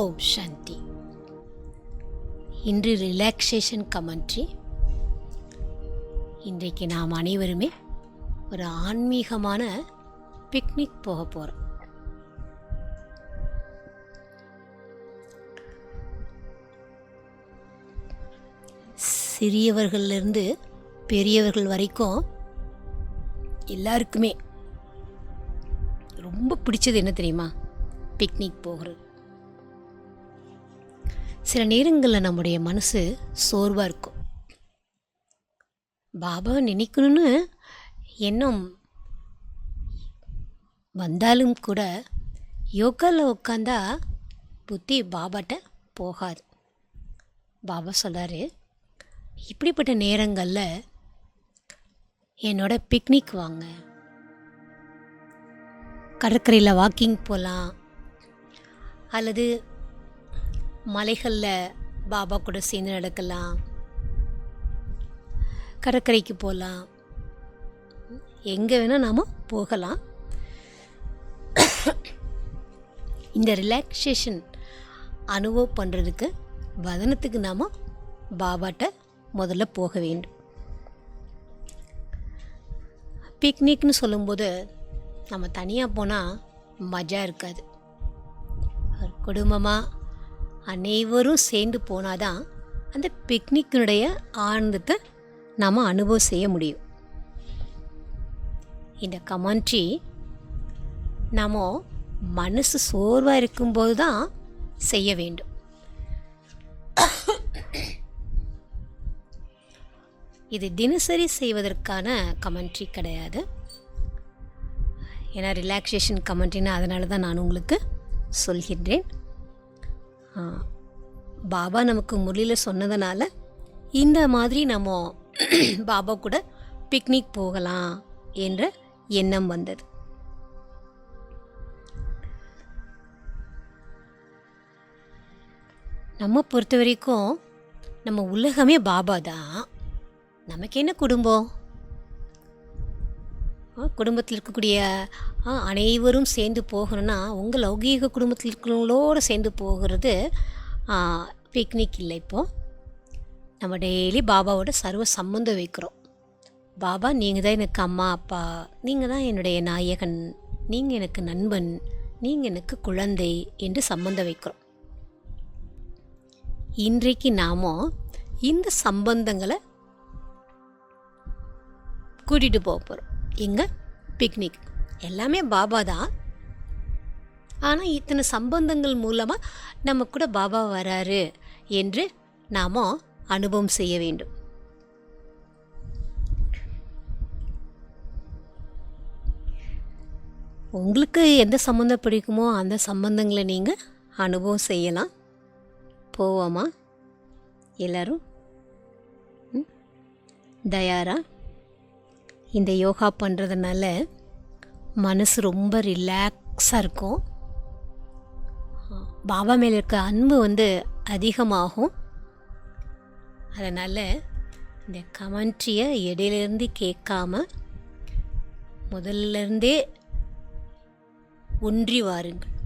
ஓம் சாந்தி. இன்று relaxation commentary. இன்றைக்கு நாம் அனைவருமே ஒரு ஆன்மீகமான பிக்னிக் போக போகிறோம். சிறியவர்களிலிருந்து பெரியவர்கள் வரைக்கும் எல்லாருக்குமே ரொம்ப பிடிச்சது என்ன தெரியுமா? பிக்னிக் போகிறது. சில நேரங்களில் நம்முடைய மனசு சோர்வாக இருக்கும். பாபாவை நினைக்கணும்னு எண்ணம் வந்தாலும் கூட யோகாவில் உட்காந்தா புத்தி பாபாட்ட போகாது. பாபா சொல்கிறாரு, இப்படிப்பட்ட நேரங்களில் என்னோட பிக்னிக் வாங்க, கடற்கரையில் வாக்கிங் போகலாம், அல்லது மலைகளில் பாபா கூட சேர்ந்து நடக்கலாம், கடற்கரைக்கு போகலாம், எங்கே வேணால் நாம் போகலாம். இந்த ரிலாக்ஸேஷன் அனுபவம் பண்ணுறதுக்கு வதனத்துக்கு நாம் பாபாட்ட முதல்ல போக வேண்டும். பிக்னிக்னு சொல்லும்போது நம்ம தனியாக போனால் மஜா இருக்காது. ஒரு குடும்பமாக அனைவரும் சேர்ந்து போனால் தான் அந்த பிக்னிக்கினுடைய ஆனந்தத்தை நாம் அனுபவம் செய்ய முடியும். இந்த கமெண்ட்ரி நாம் மனசு சோர்வாக இருக்கும்போது தான் செய்ய வேண்டும். இது தினசரி செய்வதற்கான கமெண்ட்ரி கிடையாது. ஏன்னா ரிலாக்ஸேஷன் கமெண்ட்ரின்னு அதனால தான் நான் உங்களுக்கு சொல்கின்றேன். பாபா நமக்கு முரளியில் சொன்னதுனால இந்த மாதிரி நம்ம பாபா கூட பிக்னிக் போகலாம் என்ற எண்ணம் வந்தது. நம்ம பொறுத்த வரைக்கும் நம்ம உலகமே பாபா தான். நமக்கு என்ன குடும்பம்? குடும்பத்தில் இருக்கக்கூடிய அனைவரும் சேர்ந்து போகணும்னா உங்கள் லௌகீக குடும்பத்தில் இருக்கிறவங்களோடு சேர்ந்து போகிறது பிக்னிக் இல்லை. இப்போது நம்ம டெய்லி பாபாவோட சர்வ சம்பந்தம் வைக்கிறோம். பாபா, நீங்கள் தான் எனக்கு அம்மா அப்பா, நீங்கள் தான் என்னுடைய நாயகன், நீங்கள் எனக்கு நண்பன், நீங்கள் எனக்கு குழந்தை என்று சம்பந்தம் வைக்கிறோம். இன்றைக்கு நாம் இந்த சம்பந்தங்களை கூட்டிகிட்டு போக போகிறோம். எங்கே? பிக்னிக். எல்லாமே பாபா தான். ஆனால் இத்தனை சம்பந்தங்கள் மூலமாக நம்ம கூட பாபா வராரு என்று நாம் அனுபவம் செய்ய வேண்டும். உங்களுக்கு எந்த சம்பந்தம் பிடிக்குமோ அந்த சம்பந்தங்களை நீங்கள் அனுபவம் செய்யலாம். போவோமா எல்லாரும்? தயாரா? இந்த யோகா பண்ணுறதுனால மனசு ரொம்ப ரிலாக்ஸாக இருக்கும். பாபா மேலே இருக்க அன்பு அதிகமாகும். அதனால் இந்த கமெண்ட்ரியை இடையிலேருந்து கேட்காம முதல்லேருந்தே ஒன்றி வாருங்கள்.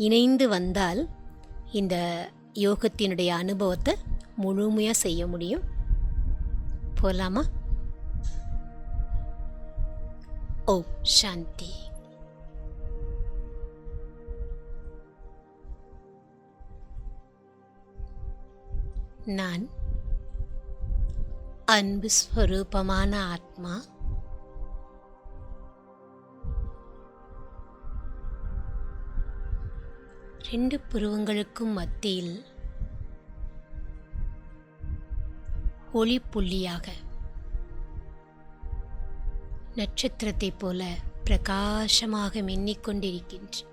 இணைந்து வந்தால் இந்த யோகத்தினுடைய அனுபவத்தை முழுமையாக செய்ய முடியும். போகலாமா? ஓம் சாந்தி. நான் அன்பு ஸ்வரூபமான ஆத்மா. ரெண்டு புருவங்களுக்கும் மத்தியில் ஒளி புள்ளியாக நட்சத்திரத்தைப் போல பிரகாசமாக மின்னிக்கொண்டிருக்கின்றேன்.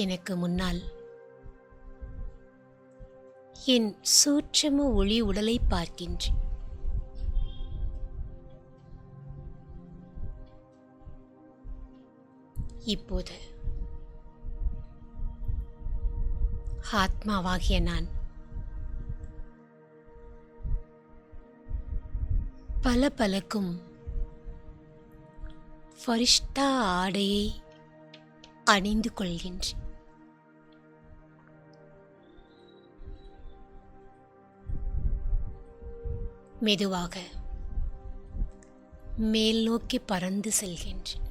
எனக்கு முன்னால் என் சூட்சும ஒளி உடலை பார்க்கின்றேன். இப்போது ஆத்மாவாகிய நான் பலக்கும் ஃபரிஷ்தா ஆடையை அணிந்து கொள்கின்றேன். மெதுவாக மேல் நோக்கி பறந்து செல்கின்றேன்.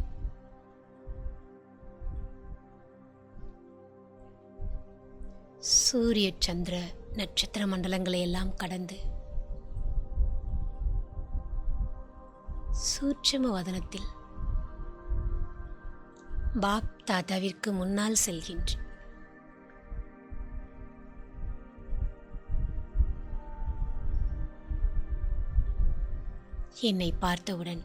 சூரிய சந்திர நட்சத்திர மண்டலங்களை எல்லாம் கடந்து சூட்சும வதனத்தில் பாப் தாதாவிற்கு முன்னால் செல்கின்றேன். என்னை பார்த்தவுடன்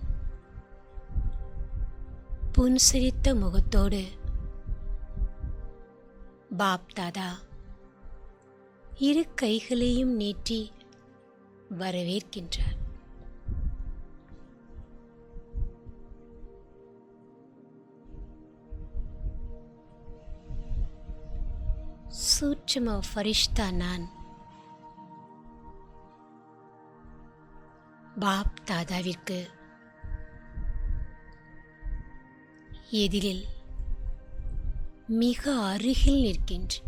புன்சிரித்த முகத்தோடு பாப் தாதா இரு கைகளையும் நீட்டி வரவேற்கின்றார். சூட்சும ஃபரிஷ்தா நான் பாப் தாதாவிற்கு எதிரில் மிக அருகில் நிற்கின்றேன்.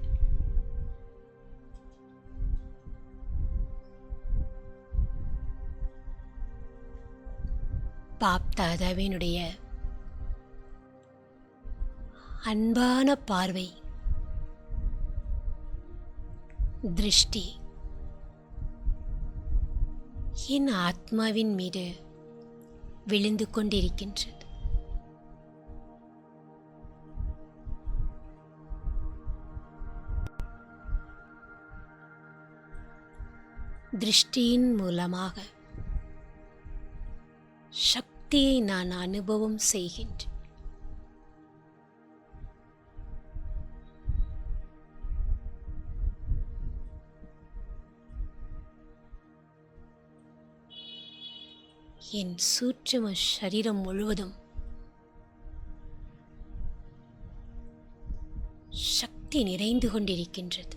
பாப் தாதாவினுடைய அன்பான பார்வை திருஷ்டி என் ஆத்மாவின் மீது விழுந்து கொண்டிருக்கின்றது. திருஷ்டியின் மூலமாக சக்தியை நான் அனுபவம் செய்கின்றேன். என் சூட்சும சரீரம் முழுவதும் சக்தி நிறைந்து கொண்டிருக்கின்றது.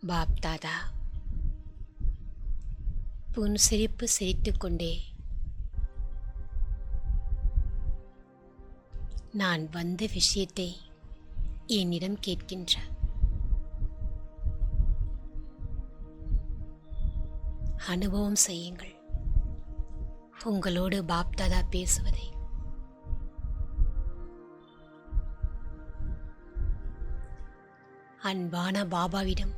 பாப் தாதா புன்சிரிப்பு சிரித்துக்கொண்டே நான் வந்த விஷயத்தை என்னிடம் கேட்கின்றார். அனுபவம் செய்யுங்கள் உங்களோடு பாப் தாதா பேசுவதை. அன்பான பாபாவிடம்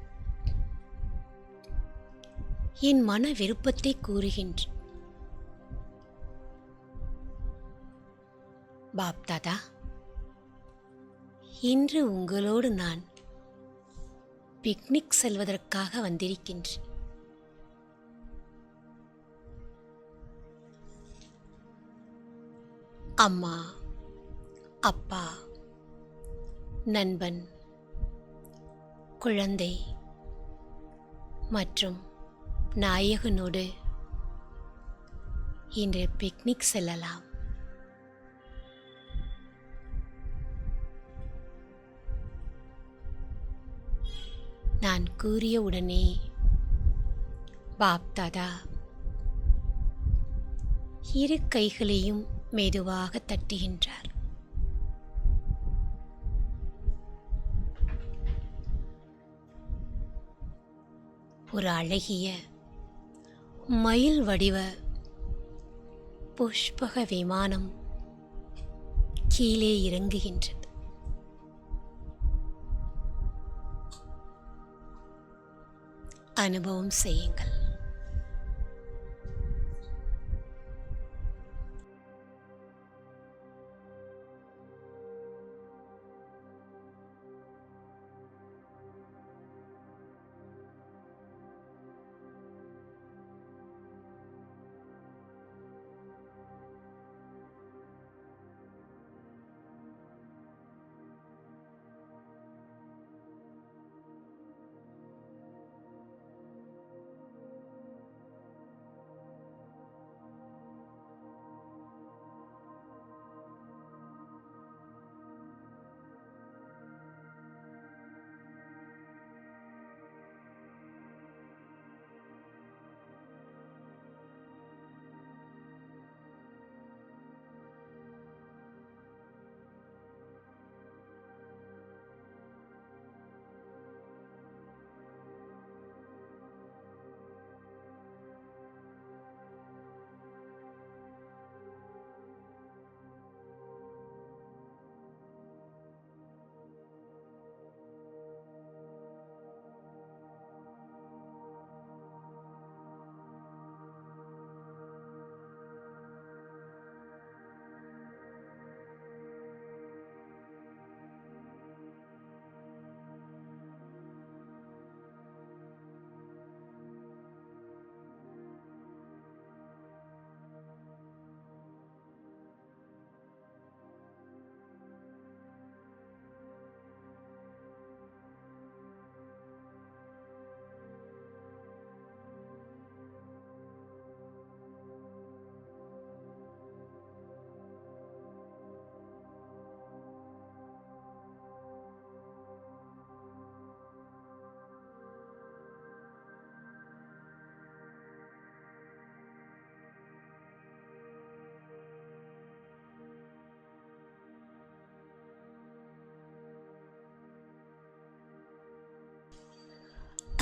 என் மன விருப்பத்தை கூறுகின்றேன். பாப் தாதா, இன்று உங்களோடு நான் பிக்னிக் செல்வதற்காக வந்திருக்கின்றேன். அம்மா, அப்பா, நண்பன், குழந்தை மற்றும் நாயகனோடு இன்று பிக்னிக் செல்லலாம். நான் கூறிய உடனே பாப் தாதா இரு கைகளையும் மெதுவாக தட்டுகின்றார். ஒரு அழகிய மயில் வடிவ புஷ்பக விமானம் கீழே இறங்குகின்றது. அனுபவம் செய்யுங்கள்.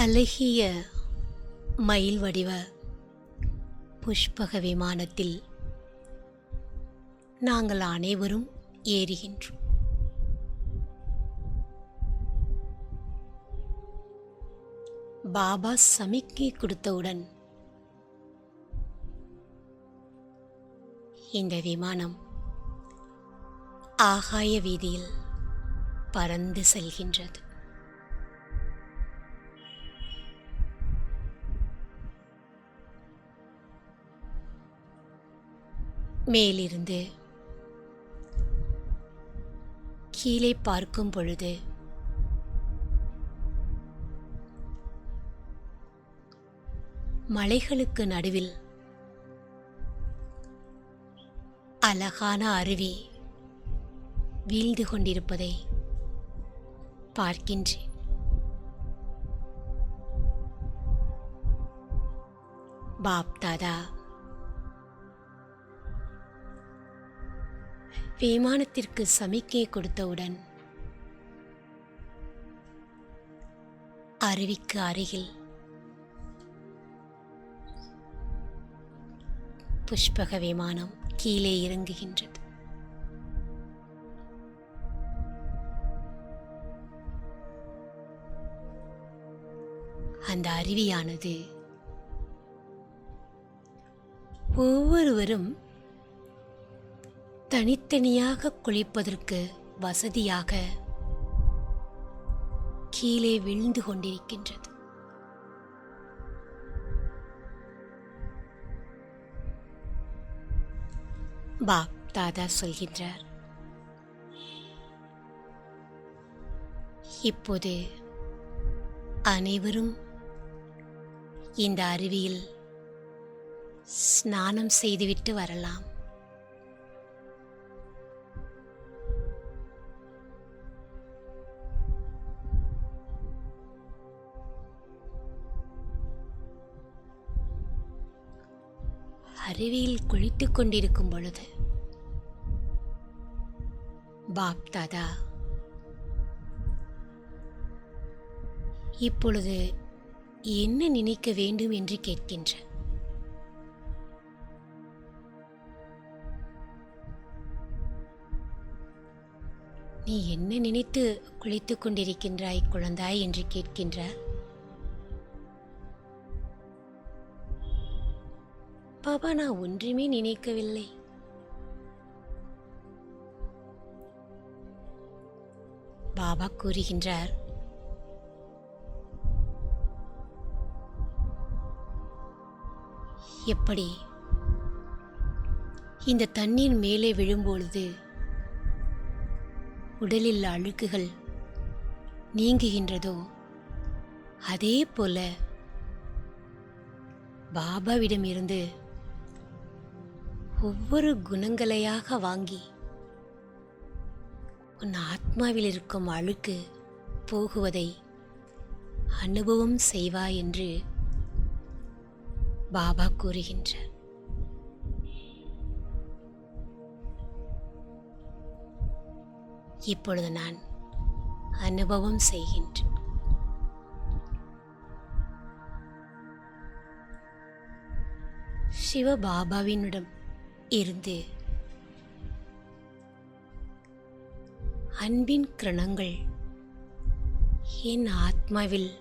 அழகிய மயில் வடிவ புஷ்பக விமானத்தில் நாங்கள் அனைவரும் ஏறுகின்றோம். பாபா சமிக்கை கொடுத்தவுடன் இந்த விமானம் ஆகாய வீதியில் பறந்து செல்கின்றது. மேலிருந்து கீழே பார்க்கும் பொழுது மலைகளுக்கு நடுவில் அழகான அருவி வீழ்ந்து கொண்டிருப்பதை பார்க்கின்றேன். பாப் தாதா விமானத்திற்கு சமிக்கை கொடுத்தவுடன் அருவிக்கு அருகில் புஷ்பக விமானம் கீழே இறங்குகின்றது. அந்த அருவியானது ஒவ்வொருவரும் தனித்தனியாக குளிப்பதற்கு வசதியாக கீழே விழுந்து கொண்டிருக்கின்றது. பாப் தாதா சொல்கின்றார், இப்போது அனைவரும் இந்த அருவியில் ஸ்நானம் செய்துவிட்டு வரலாம். அருவியில் குளித்துக் கொண்டிருக்கும் பொழுது பாப் தாதா இப்பொழுது என்ன நினைக்க வேண்டும் என்று கேட்கின்றார். நீ என்ன நினைத்து குளித்துக் கொண்டிருக்கின்றாய் குழந்தாய் என்று கேட்கின்றார். பாபா, நான் ஒன்றுமே நினைக்கவில்லை. பாபா கூறுகின்றார், எப்படி இந்த தண்ணீர் மேலே விழும்பொழுது உடலில் அழுக்குகள் நீங்குகின்றதோ அதே போல பாபாவிடம் இருந்து ஒவ்வொரு குணங்களையாக வாங்கி உன் ஆத்மாவில் இருக்கும் அழுக்கு போகுவதை அனுபவம் செய்வாய் என்று பாபா கூறுகின்றார். இப்பொழுது நான் அனுபவம் செய்கின்றேன். சிவபாபாவினிடம் இருந்து அன்பின் கிரணங்கள் என் ஆத்மாவில்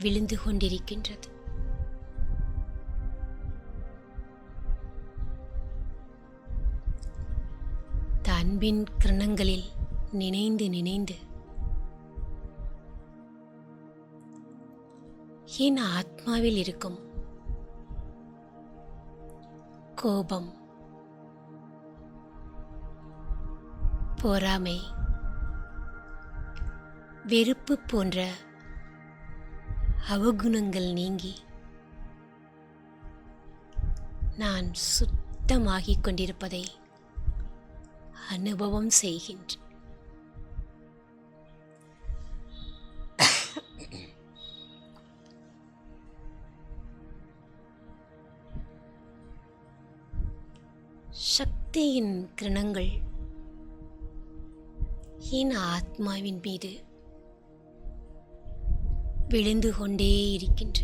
விழுந்து கொண்டிருக்கின்றது. அன்பின் கிரணங்களில் நினைந்து நினைந்து என் ஆத்மாவில் இருக்கும் கோபம், பொறாமை, வெறுப்பு போன்ற அவகுணங்கள் நீங்கி நான் சுத்தமாகிக் கொண்டிருப்பதை அனுபவம் செய்கின்றேன். சக்தியின் கிரணங்கள் என் ஆத்மாவின் மீது விழுந்து கொண்டே இருக்கின்ற.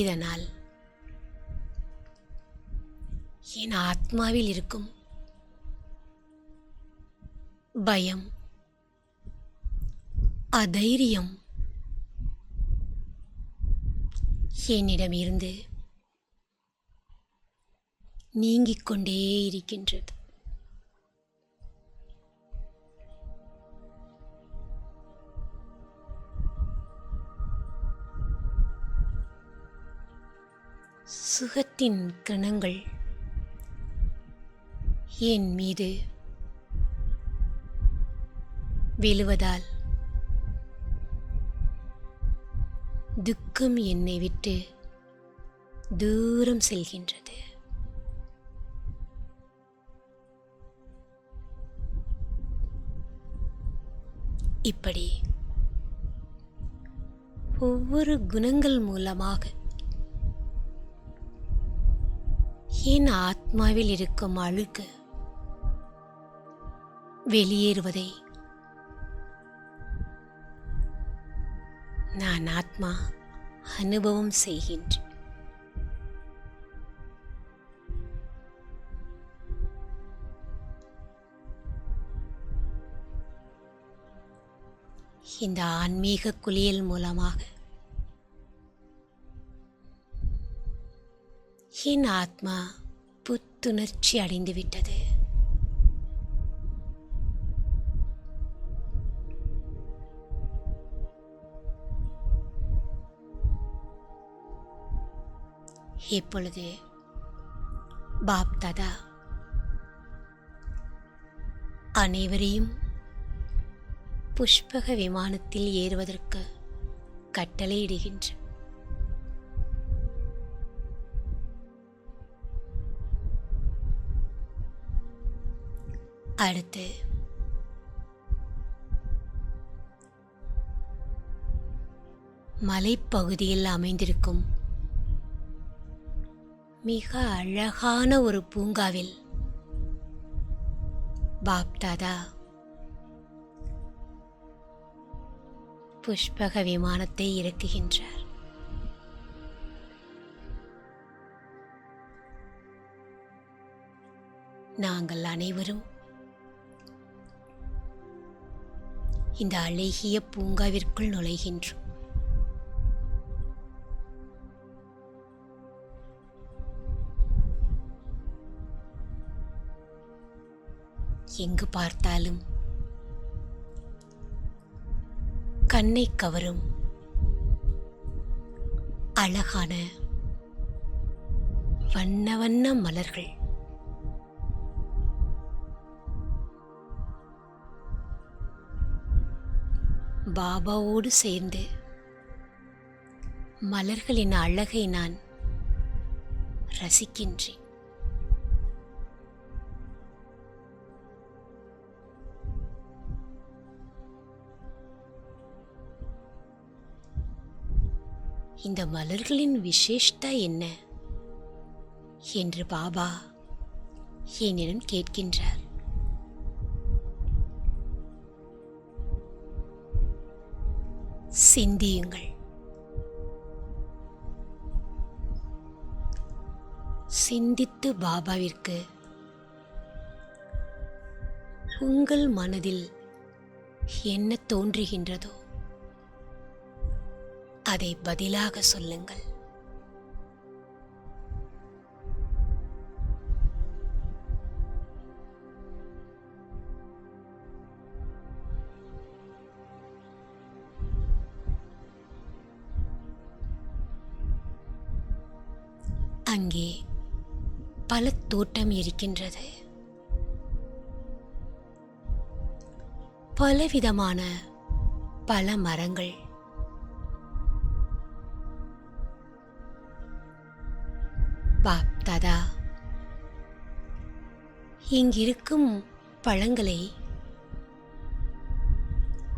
இதனால் என் ஆத்மாவில் இருக்கும் பயம், அதைரியம் என்னிடமிருந்து நீங்கிக் கொண்டே இருக்கின்றது. சுகத்தின் கிரணங்கள் என் மீது விழுவதால் துக்கம் என்னை விட்டு தூரம் செல்கின்றது. இப்படி ஒவ்வொரு குணங்கள் மூலமாக என் ஆத்மாவில் இருக்கும் அழுக்கு வெளியேறுவதை நான் ஆத்மா அனுபவம் செய்கின்றேன். இந்த ஆன்மீக குளியல் மூலமாக என் ஆத்மா புத்துணர்ச்சி அடைந்துவிட்டது. இப்பொழுது பாப் தாதா அனைவரையும் புஷ்பக விமானத்தில் ஏறுவதற்கு கட்டளையிடுகின்ற. அடுத்து மலைப்பகுதியில் அமைந்திருக்கும் மிக அழகான ஒரு பூங்காவில் பாப் தாதா புஷ்பக விமானத்தை இறக்குகின்றார். நாங்கள் அனைவரும் இந்த அழகிய பூங்காவிற்குள் நுழைகின்றோம். எங்கு பார்த்தாலும் கண்ணை கவரும் அழகான வண்ண வண்ண மலர்கள், பாபாவோடு சேர்ந்து மலர்களின் அழகை நான் ரசிக்கின்றேன். இந்த மலர்களின் விசேஷத்தை என்ன என்று பாபா என்னிடம் கேட்கின்றார். சிந்தியுங்கள். சிந்தித்து பாபாவிற்கு உங்கள் மனதில் என்ன தோன்றுகின்றதோ அதை பதிலாக சொல்லுங்கள். அங்கே பல தோட்டம் இருக்கின்றது. பலவிதமான பல மரங்கள், பாப் தாதா இங்கிருக்கும் பழங்களை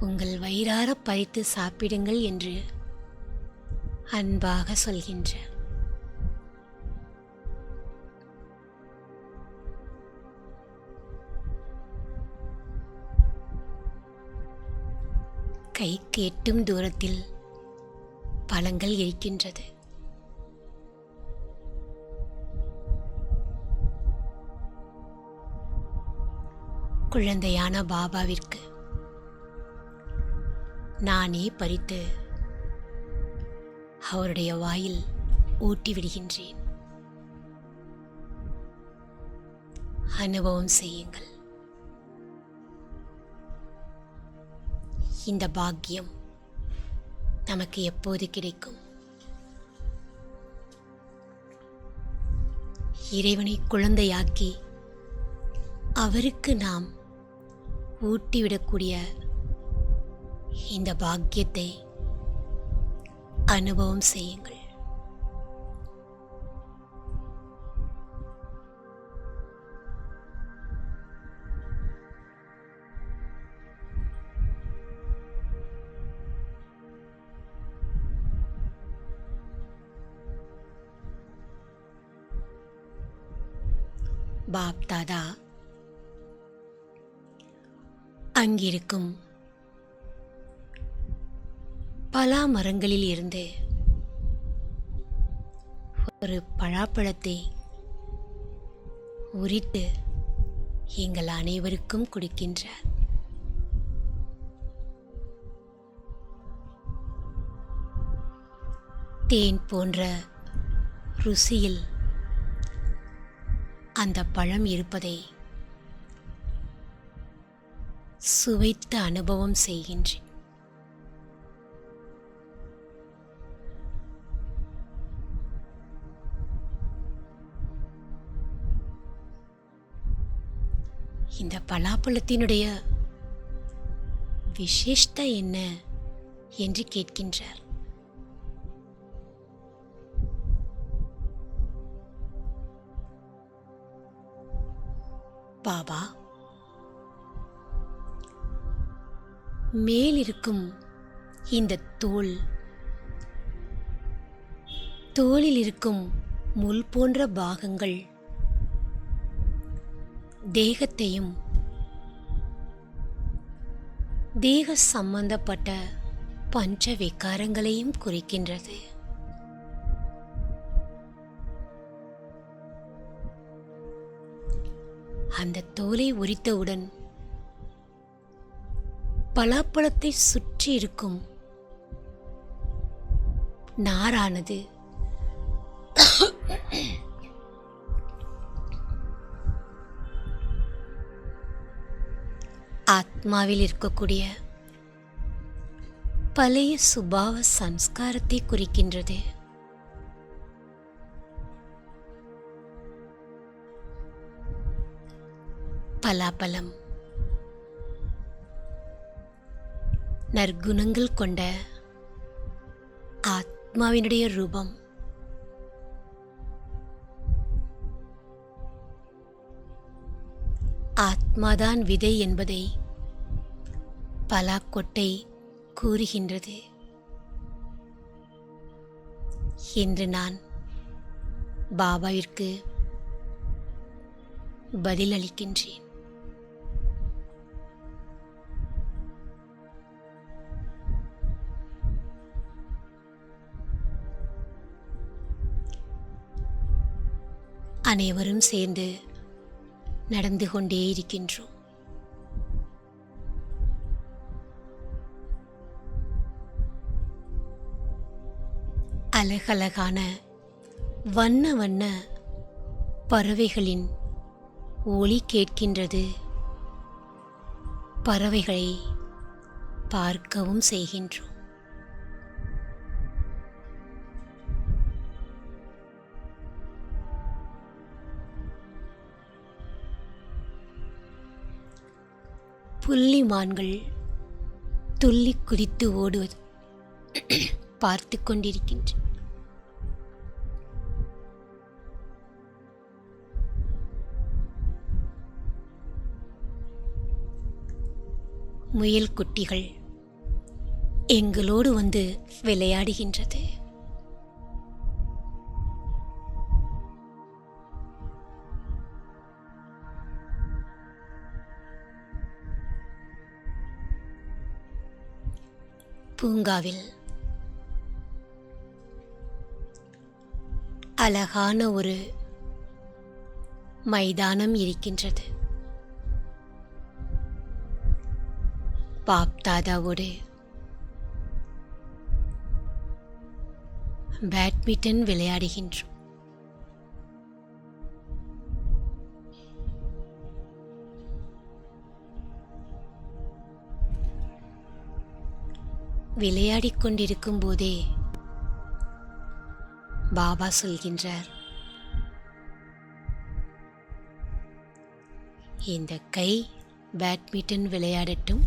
உங்கள் வயிறார பறித்து சாப்பிடுங்கள் என்று அன்பாக சொல்கின்றார். கைக்கு எட்டும் தூரத்தில் பழங்கள் இருக்கின்றது. குழந்தையான பாபாவிற்கு நானே பறித்து அவருடைய வாயில் ஊட்டிவிடுகின்றேன். அனுபவம் செய்யுங்கள். இந்த பாக்கியம் நமக்கு எப்போது கிடைக்கும்? இறைவனை குழந்தையாக்கி அவருக்கு நாம் ஊட்டிவிடக்கூடிய இந்த பாக்கியத்தை அனுபவம் செய்யுங்கள். பாப் தாதா அங்கிருக்கும் பலா மரங்களில் இருந்து ஒரு பழாப்பழத்தை உரித்து எங்கள் அனைவருக்கும் கொடுக்கின்றார். தேன் போன்ற ருசியில் அந்த பழம் இருப்பதை சுவைத்து அனுபவம் செய்கின்றேன். இந்த பலாப்பழத்தினுடைய விசேஷத்தை என்ன என்று கேட்கின்றார். பாபா, மேலிருக்கும் இந்த தோலில் இருக்கும் முள் போன்ற பாகங்கள் தேகத்தையும் தேக சம்பந்தப்பட்ட பஞ்ச விகாரங்களையும் குறிக்கின்றது. அந்த தோலை உரித்தவுடன் பலாப்பழத்தை சுற்றி இருக்கும் நாரானது ஆத்மாவில் இருக்கக்கூடிய பழைய சுபாவ சம்ஸ்காரத்தை குறிக்கின்றது. பலாப்பழம் நற்குணங்கள் கொண்ட ஆத்மாவினுடைய ரூபம். ஆத்மாதான் விதை என்பதை பலாக்கொட்டை கூறுகின்றது. என்று நான் பாபாவிற்கு பதிலளிக்கின்றேன். அனைவரும் சேர்ந்து நடந்து கொண்டே இருக்கின்றோம். அழகழகான வண்ண வண்ண பறவைகளின் ஒலி கேட்கின்றது. பறவைகளை பார்க்கவும் செய்கின்றோம். புள்ளிமான்கள் துள்ளி குதித்து ஓடுவது பார்த்து கொண்டிருக்கின்றன. முயல் குட்டிகள் எங்களோடு வந்து விளையாடுகின்றது. பூங்காவில் அழகான ஒரு மைதானம் இருக்கின்றது. பாப் தாதாவோடு பேட்மிண்டன் விளையாடுகின்றோம். விளையாடிக் கொண்டிருக்கும் போதே பாபா சொல்கின்றார், இந்த கை பேட்மிண்டன் விளையாடட்டும்,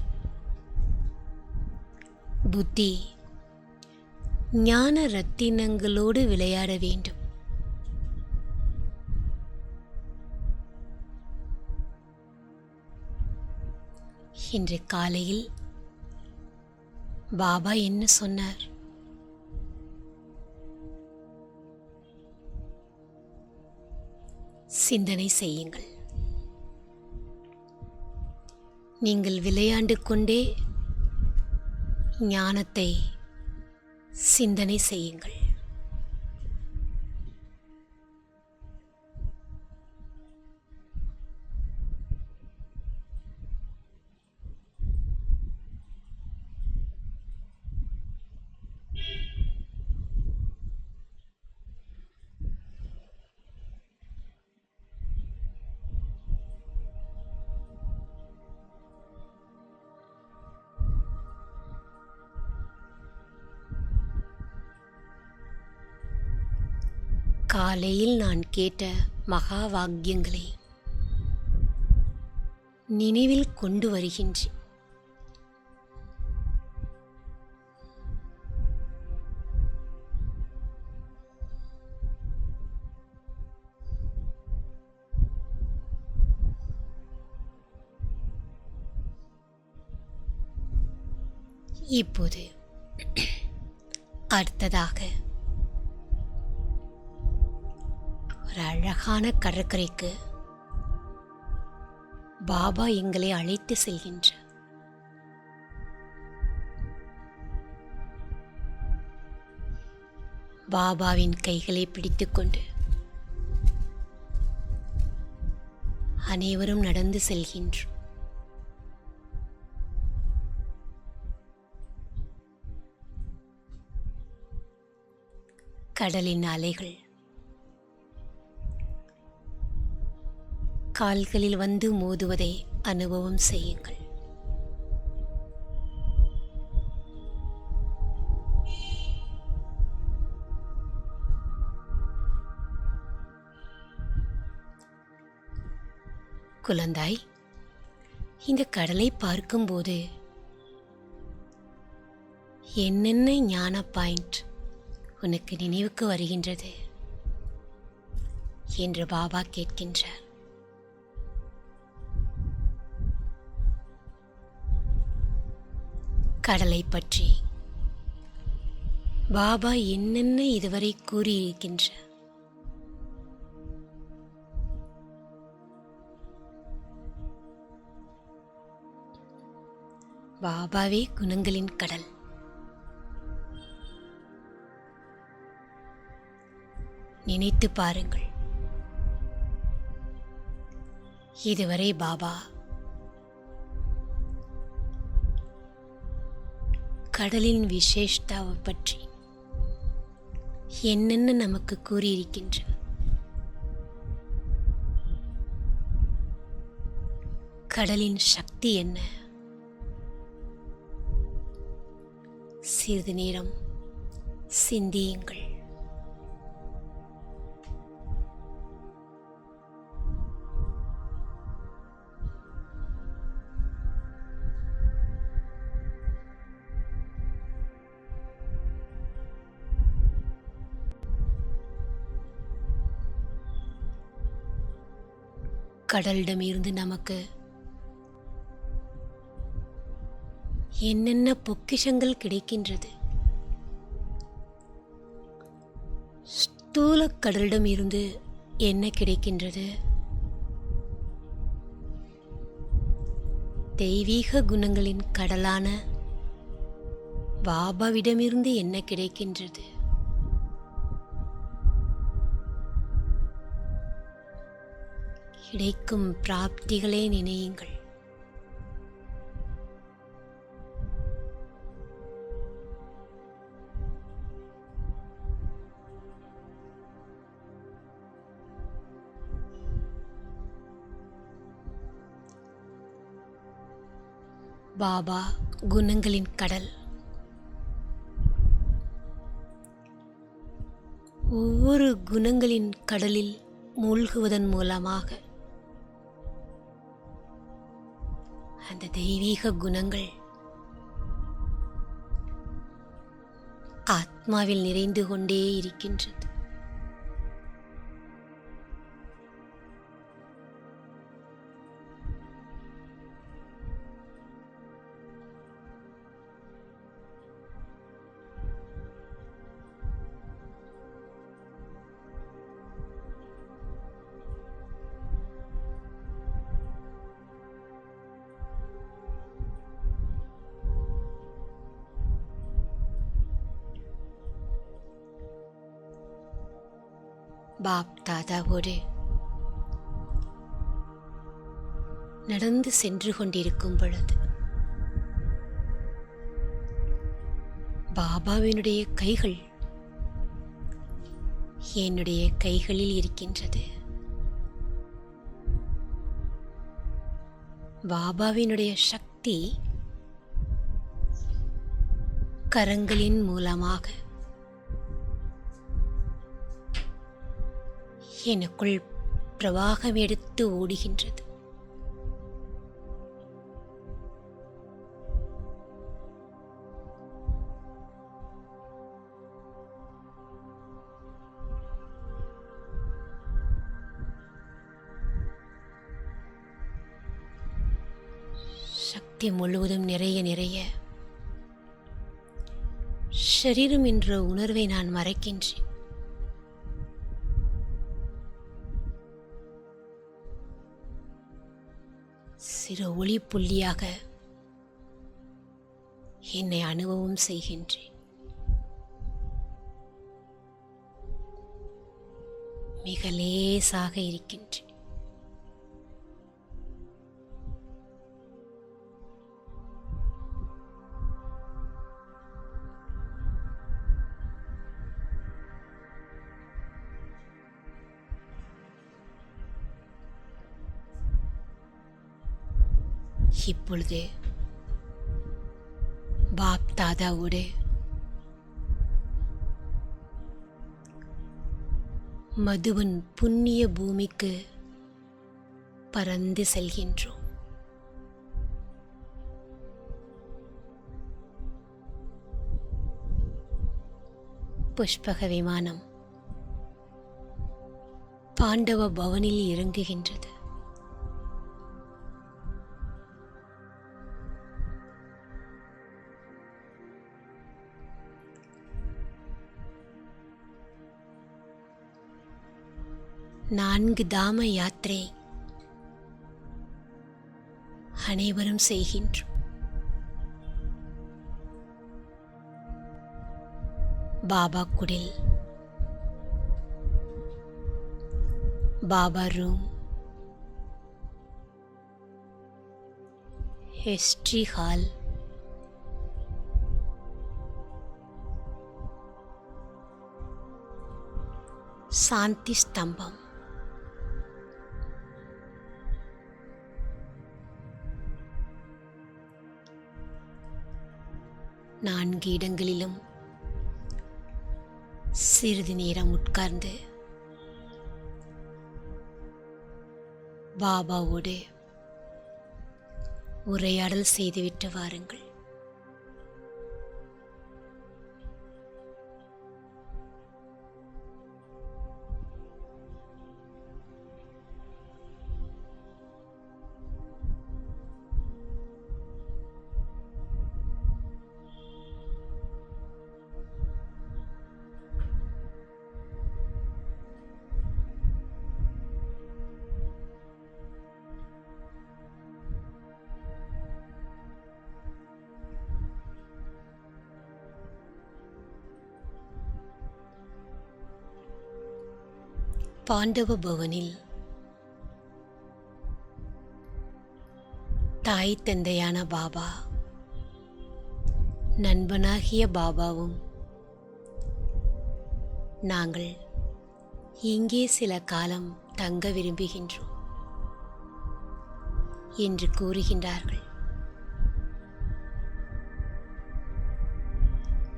புத்தி ஞான ரத்தினங்களோடு விளையாட வேண்டும். இன்று காலையில் பாபா என்ன சொன்னார்? சிந்தனை செய்யுங்கள். நீங்கள் விளையாண்டு கொண்டே ஞானத்தை சிந்தனை செய்யுங்கள். காலையில் நான் கேட்ட மகா வாக்கியங்களை நினைவில் கொண்டு வருகின்றேன். இப்போது அடுத்ததாக ஒரு அழகான கடற்கரைக்கு பாபா எங்களை அழைத்து செல்கின்றார். பாபாவின் கைகளை பிடித்துக்கொண்டு அனைவரும் நடந்து செல்கின்றோம். கடலின் அலைகள் கால்களில் வந்து மோதுவதை அனுபவம் செய்யுங்கள். குழந்தாய், இந்த கடலை பார்க்கும்போது என்னென்ன ஞான பாயிண்ட் உனக்கு நினைவுக்கு வருகின்றது என்று பாபா கேட்கின்றார். கடலை பற்றி பாபா என்னென்ன இதுவரை கூறியிருக்கின்றார்? பாபாவே குணங்களின் கடல். நினைத்து பாருங்கள், இதுவரை பாபா கடலின் விசேஷதாவை பற்றி என்னென்ன நமக்கு கூறியிருக்கின்றார்? கடலின் சக்தி என்ன? சிறிது நேரம் சிந்தியுங்கள். கடலிடமிருந்து நமக்கு என்னென்ன பொக்கிஷங்கள் கிடைக்கின்றது? ஸ்தூல கடலிடம் இருந்து என்ன கிடைக்கின்றது? தெய்வீக குணங்களின் கடலான பாபாவிடமிருந்து என்ன கிடைக்கின்றது? கிடைக்கும் பிராப்திகளை நினையுங்கள். பாபா குணங்களின் கடல். ஒவ்வொரு குணங்களின் கடலில் மூழ்குவதன் மூலமாக அந்த தெய்வீக குணங்கள் ஆத்மாவில் நிறைந்து கொண்டே இருக்கின்றது. பாப் தாதாவோடு நடந்து சென்று கொண்டிருக்கும் பொழுது பாபாவினுடைய கைகள் என்னுடைய கைகளில் இருக்கின்றது. பாபாவினுடைய சக்தி கரங்களின் மூலமாக எனக்குள் பிரவாகம் எடுத்து ஓடுகின்றது. சக்தி முழுவதும் நிறைய நிறைய ஷரீரம் என்ற உணர்வை நான் மறைக்கின்றேன். சிறு ஒளி புள்ளியாக என்னை அனுபவம் செய்கின்றேன். மிக லேசாக இருக்கின்றேன். இப்பொழுது பாப் தாதாவோடு மதுவன் புண்ணிய பூமிக்கு பறந்து செல்கின்றோம். புஷ்பக விமானம் பாண்டவ பவனில் இறங்குகின்றது. நான்கு தாம யாத்திரை அனைவரும் செய்கின்றோம். பாபா குடில், பாபா ரூம், ஹிஸ்டரி ஹால், சாந்தி ஸ்தம்பம், நான்கு இடங்களிலும் சிறிது நேரம் உட்கார்ந்து பாபாவோடு உரையாடல் செய்துவிட்டு வாருங்கள். பாண்டவ பவனில் தாய் தந்தையான பாபா, நண்பனாகிய பாபாவும் நாங்கள் இங்கே சில காலம் தங்க விரும்புகின்றோம் என்று கூறுகின்றார்கள்.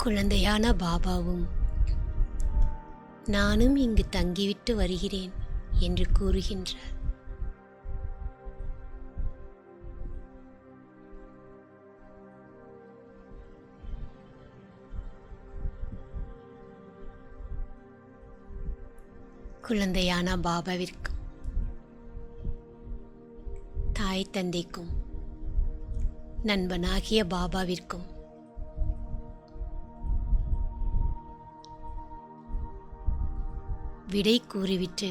குழந்தையான பாபாவும் நானும் இங்கு தங்கிவிட்டு வருகிறேன் என்று கூறுகின்றார். குழந்தையான பாபாவிற்கும் தாய் தந்தைக்கும் நண்பனாகிய பாபாவிற்கும் விடை கூறிவிட்டு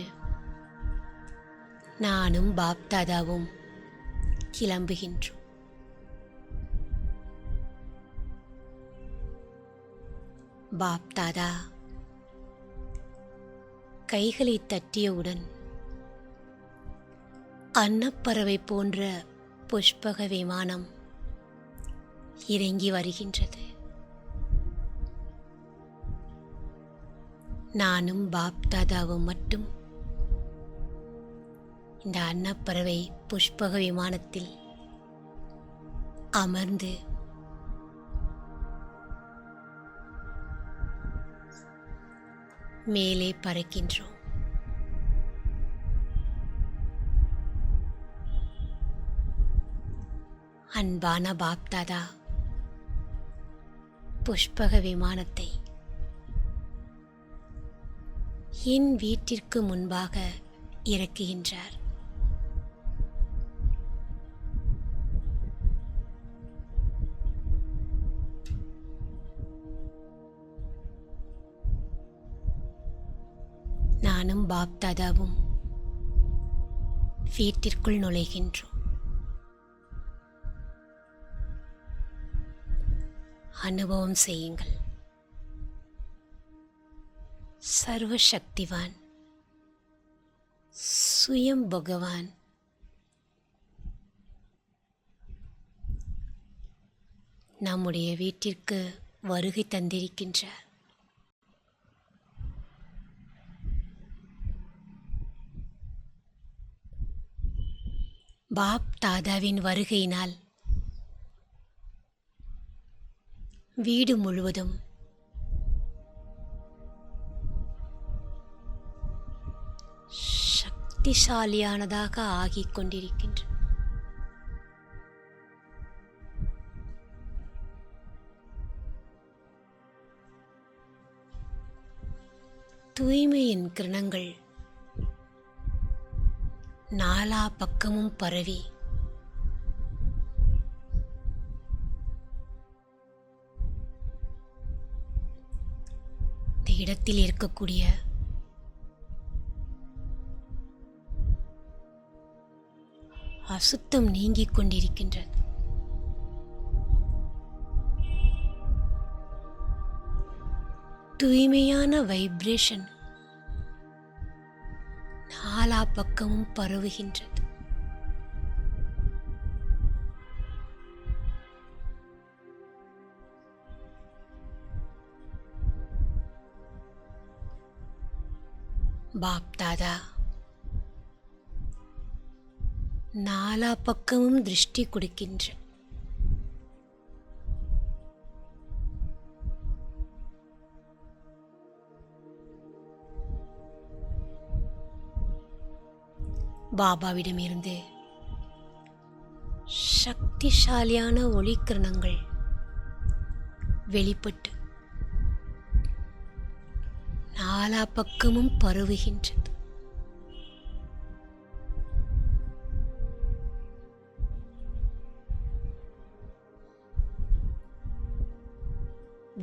நானும் பாப்தாதாவும் கிளம்புகின்றோம். பாப்தாதா கைகளை தட்டியவுடன் அன்னப்பறவை போன்ற புஷ்பக விமானம் இறங்கி வருகின்றது. நானும் பாப்தாதாவும் மட்டும் இந்த அன்னப்பறவை புஷ்பக விமானத்தில் அமர்ந்து மேலே பறக்கின்றோம். அன்பான பாப்தாதா புஷ்பக விமானத்தை என் வீட்டிற்கு முன்பாக இறக்குகின்றார். நானும் பாப்தாதாவும் வீட்டிற்குள் நுழைகின்றோம். அனுபவம் செய்யுங்கள். சர்வசக்திவான் சுயம் பகவான் நம்முடைய வீட்டிற்கு வருகை தந்திருக்கின்றார். பாப் தாதாவின் வருகையினால் வீடு முழுவதும் சக்திசாலியானதாக ஆகிக் கொண்டிருக்கின்றது. தூய்மையின் கிரணங்கள் நாலா பக்கமும் பரவி இந்த இடத்தில் இருக்கக்கூடிய அசுத்தம் நீங்கிக் கொண்டிருக்கின்றது. தூய்மையான வைப்ரேஷன் நாலா பக்கமும் பரவுகின்றது. பாப் தாதா நாலா பக்கமும் திருஷ்டி கொடுக்கின்ற பாபாவிடமிருந்து சக்திசாலியான ஒளிக்கிரணங்கள் வெளிப்பட்டு நாலா பக்கமும் பரவுகின்றது.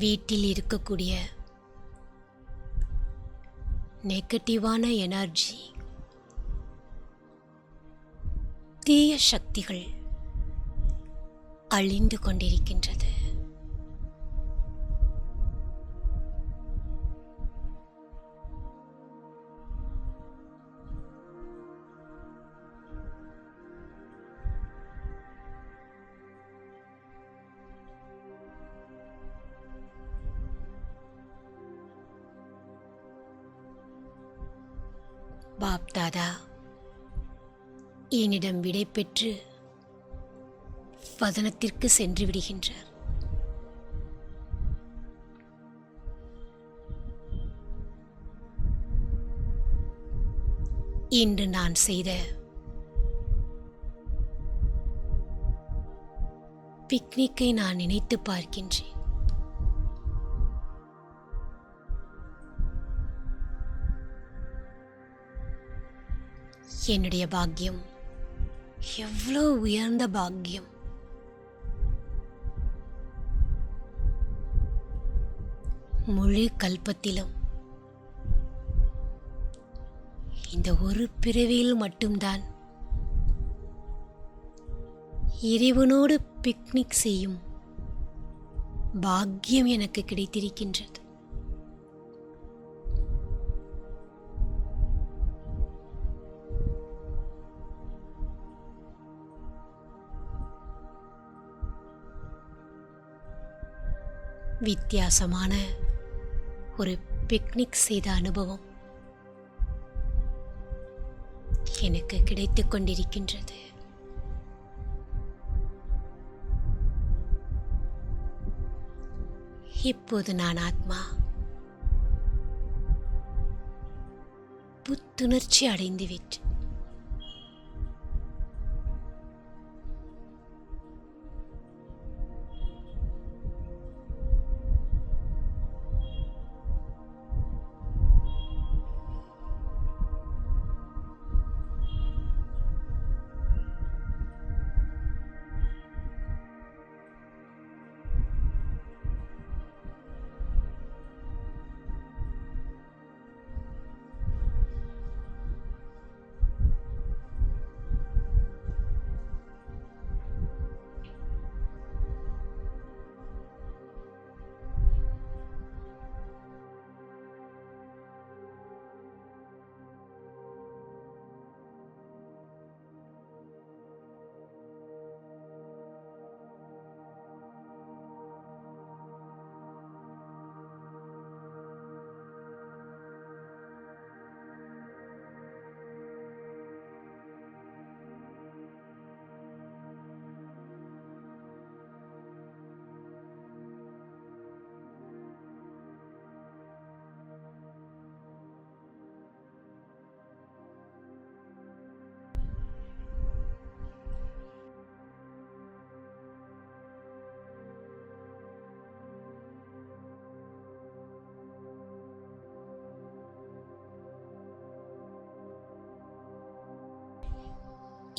வீட்டில் இருக்கக்கூடிய நெகட்டிவான எனர்ஜி, தீய சக்திகள் அழிந்து கொண்டிருக்கின்றது. பாப் தாதா என்னிடம் விடை பெற்று வதனத்திற்கு சென்று விடுகின்றார். இன்று நான் செய்த பிக்னிக்கை நான் நினைத்து பார்க்கின்றேன். என்னுடைய பாக்கியம் எவ்வளோ உயர்ந்த பாக்கியம்! முழு கல்பத்திலும் இந்த ஒரு பிறவியில் மட்டும்தான் இறைவனோடு பிக்னிக் செய்யும் பாக்கியம் எனக்கு கிடைத்திருக்கின்றது. வித்தியாசமான ஒரு பிக்னிக் செய்த அனுபவம் எனக்கு கிடைத்துக் கொண்டிருக்கின்றது. இப்போது நான் ஆத்மா புத்துணர்ச்சி அடைந்து விட்டேன்.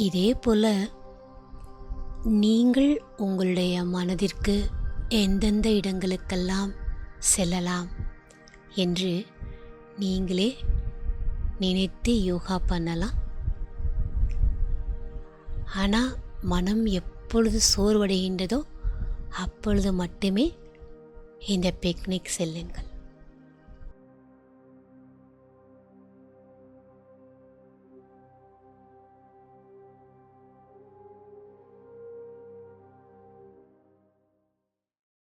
இதே போல நீங்கள் உங்களுடைய மனதிற்கு எந்தெந்த இடங்களுக்கெல்லாம் செல்லலாம் என்று நீங்களே நினைத்து யோகா பண்ணலாம். ஆனால் மனம் எப்பொழுது சோர்வடைகின்றதோ அப்பொழுது மட்டுமே இந்த பிக்னிக் செல்லுங்கள்.